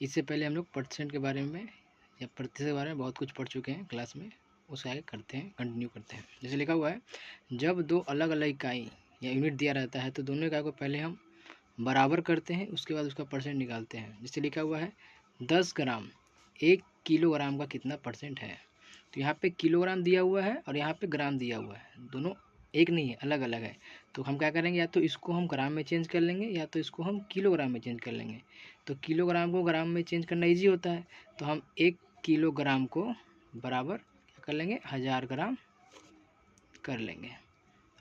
इससे पहले हम लोग परसेंट के बारे में या प्रतिशत के बारे में बहुत कुछ पढ़ चुके हैं क्लास में, उसके आगे करते हैं, कंटिन्यू करते हैं। जैसे लिखा हुआ है, जब दो अलग अलग इकाई या यूनिट दिया रहता है तो दोनों इकाई को पहले हम बराबर करते हैं, उसके बाद उसका परसेंट निकालते हैं। जैसे लिखा हुआ है 10 ग्राम 1 किलोग्राम का कितना परसेंट है। तो यहाँ पे किलोग्राम दिया हुआ है और यहाँ पे ग्राम दिया हुआ है, दोनों एक नहीं है, अलग अलग है। तो हम क्या करेंगे, या तो इसको हम ग्राम में चेंज कर लेंगे या तो इसको हम किलोग्राम में चेंज कर लेंगे। तो किलोग्राम को ग्राम में चेंज करना ईजी होता है, तो हम 1 किलोग्राम को बराबर क्या कर लेंगे, 1000 ग्राम कर लेंगे।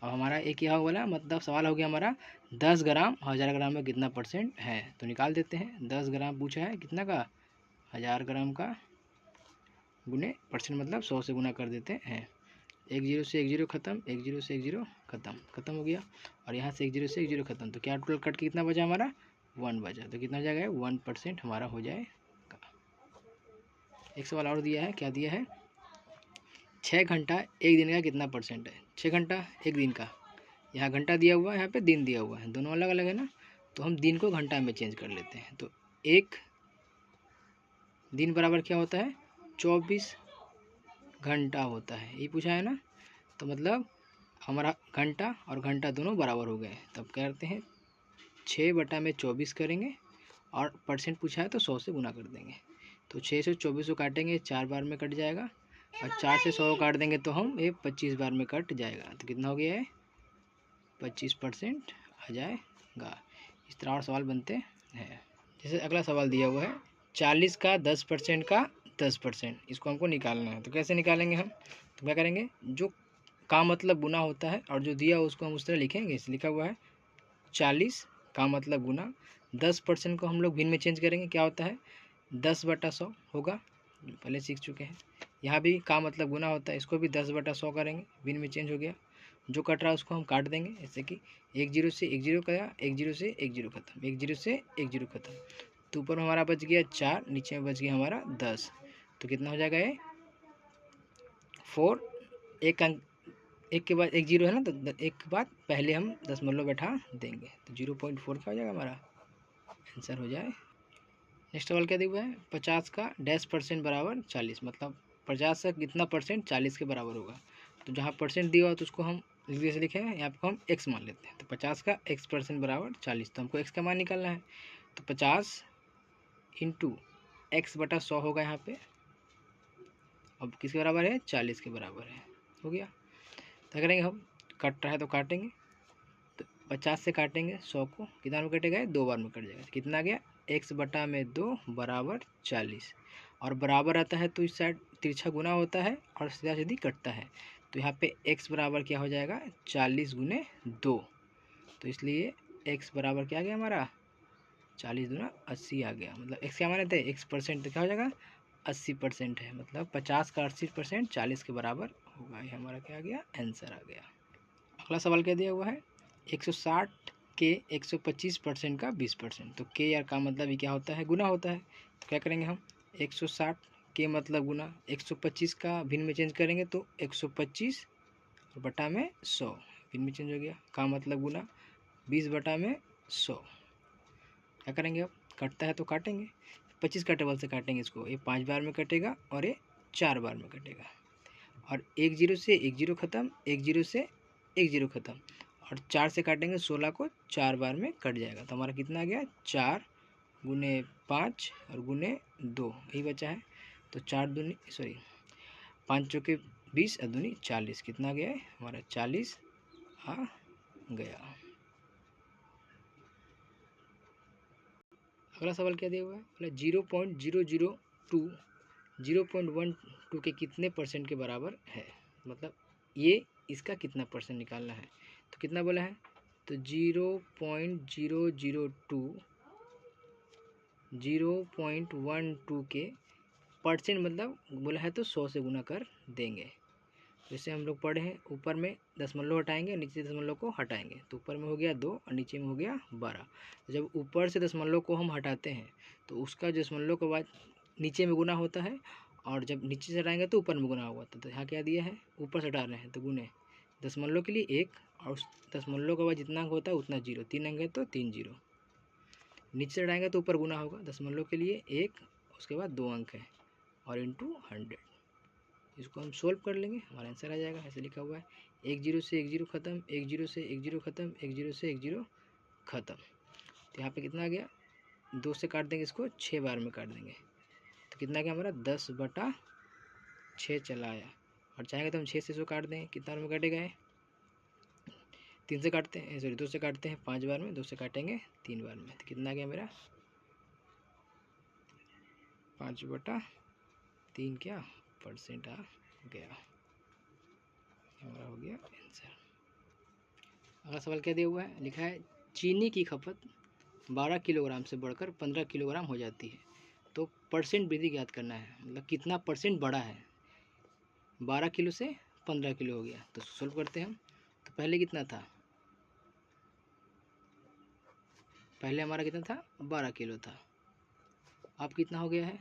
अब हमारा एक यह वाला मतलब सवाल हो गया हमारा 10 ग्राम 1000 ग्राम में कितना परसेंट है। तो निकाल देते हैं, 10 ग्राम पूछा है कितना का, 1000 ग्राम का गुने परसेंट मतलब 100 से गुना कर देते हैं। एक जीरो से एक जीरो खत्म, एक जीरो से एक जीरो खत्म हो गया। और यहाँ से एक जीरो से एक जीरो खत्म, तो क्या टोटल कट के कितना बचा हमारा, 1 बचा। तो कितना हो जाएगा, 1% हमारा हो जाएगा। एक सवाल और दिया है, क्या दिया है, 6 घंटा एक दिन का कितना परसेंट है। 6 घंटा एक दिन का, यहाँ घंटा दिया हुआ है, यहाँ पे दिन दिया हुआ है, दोनों अलग अलग है ना, तो हम दिन को घंटा में चेंज कर लेते हैं। तो एक दिन बराबर क्या होता है, 24 घंटा होता है, यही पूछा है ना। तो मतलब हमारा घंटा और घंटा दोनों बराबर हो गए। तब क्या करते हैं, 6/24 करेंगे और परसेंट पूछा है तो 100 से गुना कर देंगे। तो 6 से 24 को काटेंगे, 4 बार में कट जाएगा, और 4 से 100 को काट देंगे तो हम ये 25 बार में कट जाएगा। तो कितना हो गया है, 25% आ जाएगा। इस तरह और सवाल बनते हैं। जैसे अगला सवाल दिया हुआ है, 40 का 10% का 10%, इसको हमको निकालना है। तो कैसे निकालेंगे हम, तो क्या करेंगे, जो का मतलब गुना होता है और जो दिया उसको हम उस तरह लिखेंगे। इस लिखा हुआ है 40 का मतलब गुना 10% को हम लोग भिन्न में चेंज करेंगे, क्या होता है 10/100 होगा, पहले सीख चुके हैं। यहाँ भी का मतलब गुना होता है, इसको भी 10/100 करेंगे, भिन्न में चेंज हो गया। जो कट रहा है उसको हम काट देंगे, जैसे कि एक जीरो से एक जीरो गया, एक जीरो से एक जीरो खत्म, एक जीरो से एक जीरो खत्म। तो ऊपर में हमारा बच गया 4, नीचे में बच गया हमारा 10। तो कितना हो जाएगा ये 4, एक अंक एक के बाद एक जीरो है ना, तो एक के बाद पहले हम दशमलव बैठा देंगे, तो 0.4 क्या हो जाएगा हमारा आंसर हो जाए। नेक्स्ट सवाल क्या दिया हुआ है, 50 का %% बराबर 40, मतलब 50 का कितना परसेंट 40 के बराबर होगा। तो जहाँ परसेंट दिया हुआ तो उसको हम जैसे लिखे हैं, यहाँ पर हम x मान लेते हैं। तो 50 का x% बराबर 40, तो हमको x का मान निकालना है। तो 50 इंटू x/100 होगा यहाँ पे, अब किसके बराबर है, 40 के बराबर है, हो गया। तो करेंगे हम, कट रहा है तो काटेंगे, तो 50 से काटेंगे 100 को, कितना में कटेगा, 2 बार में कट जाएगा। कितना गया, x/2 बराबर 40, और बराबर आता है तो इस साइड तिरछा गुना होता है और सीधा सीधी कटता है। तो यहाँ पे x बराबर क्या हो जाएगा, 40 गुने 2, तो इसलिए x बराबर क्या आ गया हमारा, 40 दूना 80 आ गया। मतलब x क्या माने थे, x%, तो क्या हो जाएगा 80% है, मतलब 50 का 80% 40 के बराबर होगा। ये हमारा क्या आ गया, आंसर आ गया। अगला सवाल क्या दिया हुआ है, 160 के 125% का 20%। तो के यार का मतलब ये क्या होता है, गुना होता है। तो क्या करेंगे हम, 160 के मतलब गुना 125 का भिन्न में चेंज करेंगे, तो 125 बटा में 100, भिन्न में चेंज हो गया। का मतलब गुना 20/100, क्या करेंगे अब, कटता है तो काटेंगे, 25 का टेबल से काटेंगे इसको, ये 5 बार में कटेगा और ये 4 बार में कटेगा। और एक जीरो से एक जीरो खत्म, एक जीरो से एक जीरो खत्म, और 4 से काटेंगे 16 को, 4 बार में कट जाएगा। तो हमारा कितना आ गया, 4 गुने 5 और गुने 2, यही बचा है। तो 5 चौके 20 और दूनी 40, कितना गया है हमारा, 40 आ गया। अगला सवाल क्या दिया हुआ है, बोला 0.002 0.12 के कितने परसेंट के बराबर है, मतलब ये इसका कितना परसेंट निकालना है। तो कितना बोला है, तो 0.12 के परसेंट मतलब बोला है तो 100 से गुना कर देंगे। जैसे हम लोग पढ़े हैं, ऊपर में दशमलव हटाएंगे, नीचे दशमलव को हटाएंगे, तो ऊपर में हो गया 2 और नीचे में हो गया 12। तो जब ऊपर से दशमलव को हम हटाते हैं तो उसका दशमलव के बाद नीचे में गुना होता है, और जब नीचे से हटाएंगे तो ऊपर में गुना हुआ था। तो यहाँ क्या दिया है, ऊपर से हटा रहे हैं तो गुने दशमलव के लिए 1, और उस दशमलव के बाद जितना अंक होता है उतना 0, 3 अंक है तो 3 0। नीचे से हटाएंगे तो ऊपर गुना होगा, दशमलव के लिए 1, उसके बाद 2 अंक है और इंटू 100। इसको हम सोल्व कर लेंगे, हमारा आंसर आ जाएगा। ऐसे लिखा हुआ है 1 0 से 1 0 ख़त्म, 1 0 से 1 0 ख़त्म, 1 0 से 1 0 ख़त्म। तो यहाँ पे कितना आ गया, 2 से काट देंगे, इसको 6 बार में काट देंगे तो कितना गया हमारा 10/6 चला आया। और चाहेंगे तो हम 6 से इसको काट दें, कितना बार में काटेगा ये, 3 से काटते हैं, सॉरी 2 से काटते हैं 5 बार में, 2 से काटेंगे 3 बार में, तो कितना गया मेरा 5/3 क्या % आ गया, हमारा हो गया आंसर। अगला सवाल क्या दिया हुआ है, लिखा है चीनी की खपत 12 किलोग्राम से बढ़कर 15 किलोग्राम हो जाती है, तो परसेंट वृद्धि ज्ञात करना है, मतलब कितना % बढ़ा है। 12 किलो से 15 किलो हो गया, तो सोल्व करते हैं हम। तो पहले कितना था, पहले हमारा कितना था 12 किलो था, अब कितना हो गया है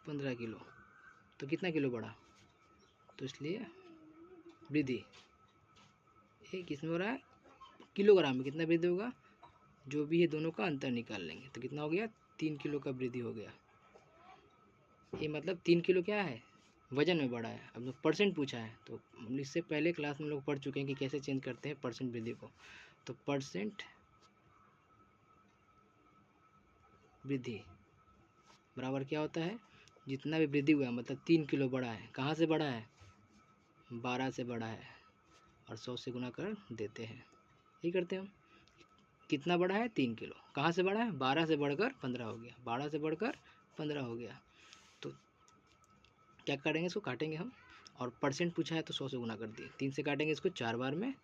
15 किलो, तो कितना किलो बढ़ा, तो इसलिए वृद्धि ये किस में हो रहा है, किलोग्राम में कितना वृद्धि होगा, जो भी है दोनों का अंतर निकाल लेंगे, तो कितना हो गया 3 किलो का वृद्धि हो गया। ये मतलब 3 किलो क्या है, वजन में बढ़ा है। अब जो परसेंट पूछा है तो इससे पहले क्लास में लोग पढ़ चुके हैं कि कैसे चेंज करते हैं परसेंट वृद्धि को। तो परसेंट वृद्धि बराबर क्या होता है, जितना भी वृद्धि हुआ है मतलब 3 किलो बढ़ा है, कहाँ से बढ़ा है 12 से बढ़ा है, और 100 से गुना कर देते हैं, यही करते हैं हम। कितना बढ़ा है 3 किलो, कहाँ से बढ़ा है 12 से बढ़कर 15 हो गया, 12 से बढ़कर 15 हो गया। तो क्या करेंगे, इसको काटेंगे हम, और परसेंट पूछा है तो 100 से गुना कर दिए, 3 से काटेंगे इसको 4 बार में,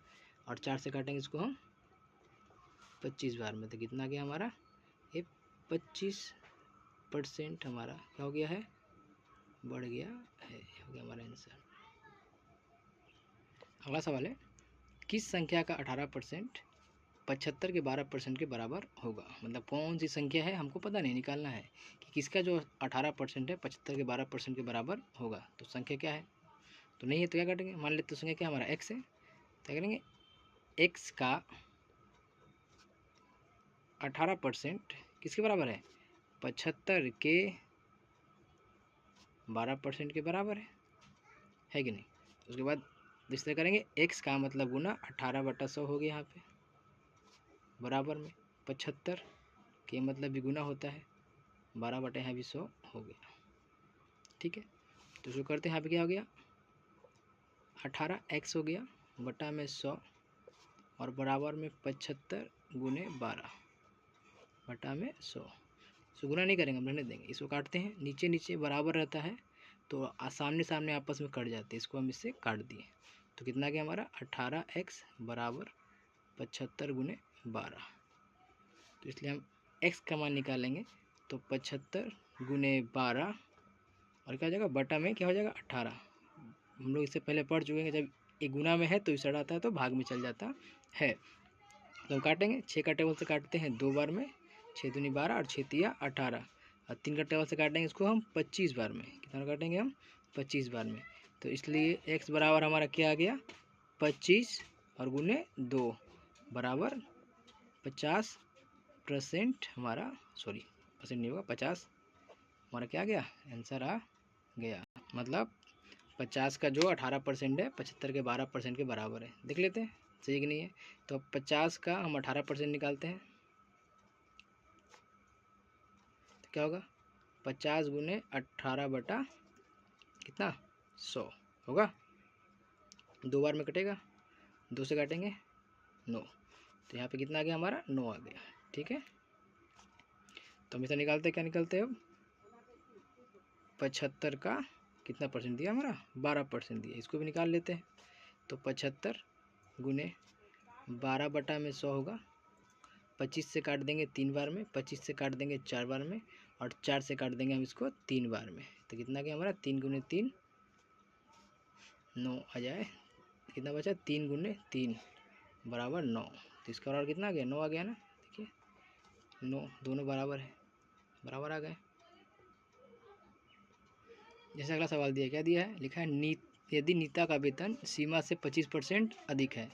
और 4 से काटेंगे इसको हम 25 बार में, तो कितना गया हमारा ये 25% हमारा क्या हो गया है, बढ़ गया है, हो गया हमारा आंसर। अगला सवाल है किस संख्या का 18% 75 के 12% के बराबर होगा, मतलब कौन सी संख्या है हमको पता नहीं, निकालना है कि किसका जो 18% है 75 के 12% के बराबर होगा, तो संख्या क्या है, तो नहीं है तो क्या काटेंगे, मान लेते तो संख्या क्या हमारा x है, तो क्या करेंगे x का 18% किसके बराबर है, 75 के 12% के बराबर है कि नहीं। उसके बाद दूसरे करेंगे x का मतलब गुना 18/100 हो गया यहाँ पे, बराबर में 75 के मतलब भी गुना होता है, 12 यहाँ भी 100 हो गया, ठीक है। तो जो करते हैं यहाँ पे क्या हो गया 18x हो गया बटा में 100 और बराबर में 75 गुने 12 बटा में 100। सो गुना नहीं करेंगे, हम रहने देंगे, इसको काटते हैं, नीचे नीचे बराबर रहता है तो सामने सामने आपस में कट जाते हैं, इसको हम इससे काट दिए, तो कितना गया हमारा 18x बराबर 75 गुने 12। तो इसलिए हम x का मान निकालेंगे, तो 75 गुने 12 और क्या हो जाएगा बटा में क्या हो जाएगा 18। हम लोग इससे पहले पढ़ चुके हैं, जब एक गुना में है तो इस आता है तो भाग में चल जाता है। तो हम काटेंगे, 6 का टेबल से काटते हैं 2 बार में, 6 दूनी 12 और 6 तिया 18, और 3 का टेबल से काटेंगे इसको हम 25 बार में, कितना काटेंगे हम 25 बार में। तो इसलिए x बराबर हमारा क्या आ गया 25 और गुने 2 बराबर 50% हमारा, सॉरी परसेंट नहीं होगा 50, हमारा क्या आ गया आंसर आ गया। मतलब 50 का जो 18% है 75 के 12% के बराबर है, देख लेते हैं सही कि नहीं है। तो 50 का हम 18% निकालते हैं तो क्या होगा 50 गुने 18 बटा कितना 100 होगा, 2 बार में कटेगा, 2 से काटेंगे 9, तो यहाँ पे कितना आ गया हमारा 9 आ गया, ठीक है। तो हम इसे निकालते क्या निकलते हैं अब 75 का कितना परसेंट दिया हमारा 12% दिया, इसको भी निकाल लेते हैं। तो 75 गुने 12 बटा में 100 होगा, 25 से काट देंगे 3 बार में, 25 से काट देंगे 4 बार में, और 4 से काट देंगे हम इसको 3 बार में, तो कितना गया हमारा 3 गुने 3 9 आ जाए, कितना बचा 3 गुने 3 बराबर 9, तो इसका बराबर कितना आ गया 9 आ गया ना, देखिए 9 दोनों बराबर है, बराबर आ गए। जैसे अगला सवाल दिया, क्या दिया है, लिखा है यदि नीता का वेतन सीमा से 25% अधिक है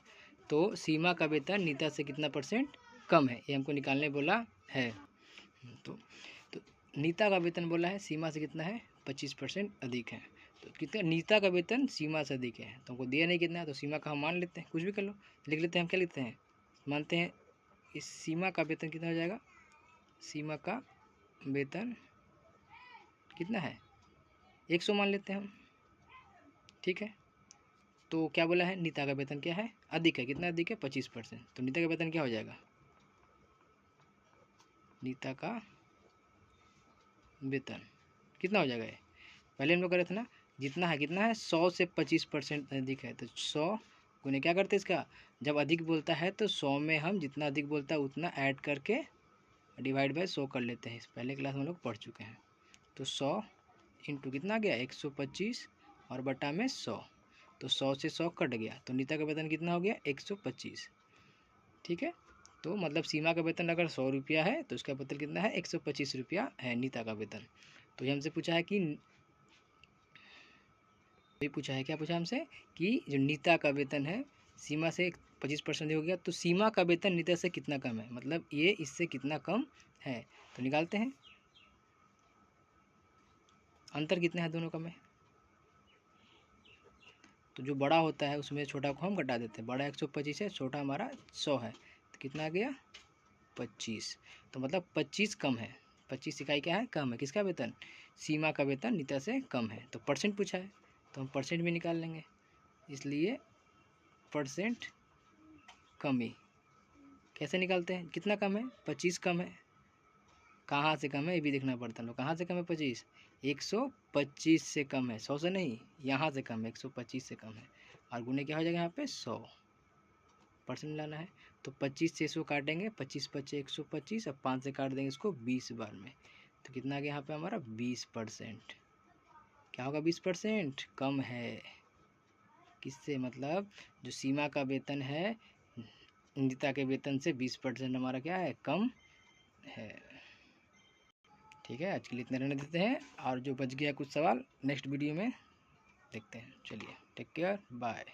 तो सीमा का वेतन नीता से कितना परसेंट कम है, ये हमको निकालने बोला है। तो नीता का वेतन बोला है सीमा से कितना है 25% अधिक है। तो कितना नीता का वेतन सीमा से अधिक है, तो हमको दिया नहीं कितना है, तो सीमा का हम मान लेते हैं, कुछ भी कर लो, लिख लेते हैं। हम क्या लिखते हैं, मानते हैं इस सीमा का वेतन कितना हो जाएगा, सीमा का वेतन कितना है 100 मान लेते हैं हम, ठीक है। तो क्या बोला है, नीता का वेतन क्या है अधिक है, कितना अधिक है 25%। तो नीता का वेतन क्या हो जाएगा, नीता का वेतन कितना हो जाएगा, ये पहले हम लोग करे थे ना, जितना है कितना है 100 से 25% अधिक है, तो 100 गुने क्या करते हैं इसका, जब अधिक बोलता है तो 100 में हम जितना अधिक बोलता है उतना ऐड करके डिवाइड बाय 100 कर लेते हैं, इस पहले क्लास में हम लोग पढ़ चुके हैं। तो 100 इंटू कितना आ गया 125 और बटा में 100, तो 100 से 100 कट गया, तो नीता का वेतन कितना हो गया 125, ठीक है। तो मतलब सीमा का वेतन अगर 100 रुपया है तो उसका वेतन कितना है 125 रुपया है नीता का वेतन। तो ये हमसे पूछा है कि ये पूछा है, क्या पूछा हमसे कि जो नीता का वेतन है सीमा से 25% हो गया, तो सीमा का वेतन नीता से कितना कम है, मतलब ये इससे कितना कम है। तो निकालते हैं, अंतर कितना है दोनों का में, तो जो बड़ा होता है उसमें छोटा को हम घटा देते हैं, बड़ा 125 है, छोटा हमारा 100 है, तो कितना आ गया 25। तो मतलब 25 कम है, 25 इकाई क्या है कम है, किसका वेतन, सीमा का वेतन नीता से कम है। तो परसेंट पूछा है तो हम परसेंट भी निकाल लेंगे, इसलिए परसेंट कमी कैसे निकालते हैं, कितना कम है 25 कम है, कहाँ से कम है ये भी देखना पड़ता है, कहाँ से कम है 25, 125 से कम है, 100 से नहीं, यहाँ से कम है 125 से कम है, और गुने क्या हो जाएगा यहाँ पे 100 परसेंट लाना है। तो 25 से 100 काटेंगे, 25 पच्चे 125, अब 5 से काट देंगे इसको 20 बार में, तो कितना आ गया यहाँ पे हमारा 20%। क्या होगा 20% कम है, किससे, मतलब जो सीमा का वेतन है नीता के वेतन से 20% हमारा क्या है कम है। ठीक है, आज के लिए इतना रहने देते हैं, और जो बच गया कुछ सवाल नेक्स्ट वीडियो में देखते हैं। चलिए, टेक केयर, बाय।